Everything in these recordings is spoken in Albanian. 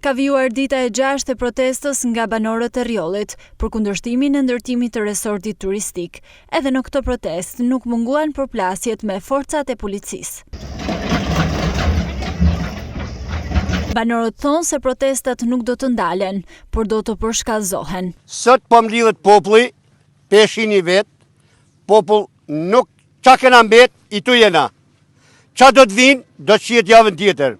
Ka vjuar dita e 6 e protestës nga banorët e Rjollit për kundërshtimin e ndërtimit të resortit turistik. Edhe në këtë protest nuk munguan përplasjet me forcat e policisë. Banorët thonë se protestat nuk do të ndalen, por do të përshkallëzohen. Sot po mlidhet populli, peshin i vet, popull nuk qa kena mbet, i tu jena. Qa do të vinë, do të qiet javën tjetër.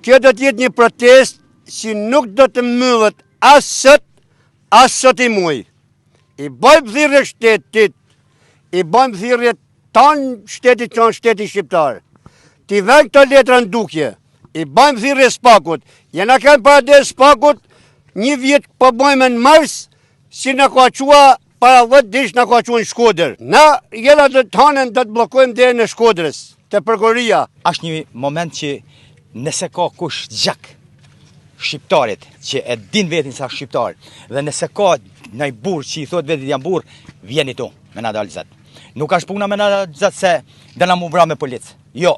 Kjo do të jetë një protest si nuk do të mbyllet as sot i muj. I bëjmë thirrje shtetit, i bëjmë thirrje tanë shtetit tonë, shteti shqiptar. Ti vën këto letra në dukje, i bëjmë thirrje Spakut. Jena kanë para dhe Spakut, një vjet po bëjmë në mars, si në ka qua para 10 dish në ka qua në Shkodër. Na jena të tanën do të blokojmë deri në Shkodrës, te prokuroria. Është një moment që nëse ka kush gjak shqiptarit që e din vetin sa shqiptar dhe nëse ka nëj burr që i thot vetit jam burr, vjeni tu me na dalë zot. Nuk është puna me na dalë zot se dhe na mu vra me policë. Jo.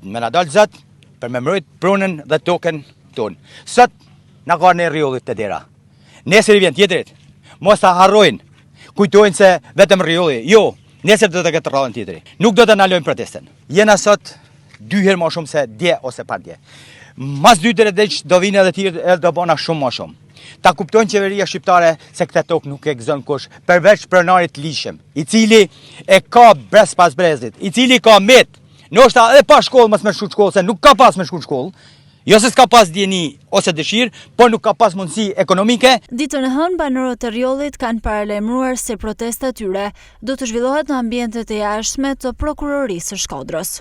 Me na dalë zot për me mbrojt pronën dhe tokën tonë. Sot na ka në Rjollit të dera. Nesër i vjen tjetrit. Mos ta harrojnë. Kujtojnë se vetëm Rjolli. Jo, nesër do të ketë rradhën tjetri. Nuk do të ndalojmë protestën. Jena sot 2 herë më shumë se dje ose par dje. Mas 2-3 ditë do vinë edhe tjerë do bëna shumë më shumë. Ta kuptojnë qeveria shqiptare se këtë tokë nuk e gëzon kush, përveç pronarit ligjshëm, i cili e ka brez pas brezit, i cili ka met. Ndoshta edhe pa shkollë mos më shku shkollë, se nuk ka pas më shku shkollë. Jo se s'ka pas dieni ose dëshirë, por nuk ka pas mundësi ekonomike. Ditën e hënë banorët e Rjollit kanë paralajmëruar se protesta e tyre do të zhvillohet në ambientet e jashtme të prokurorisë së Shkodrës.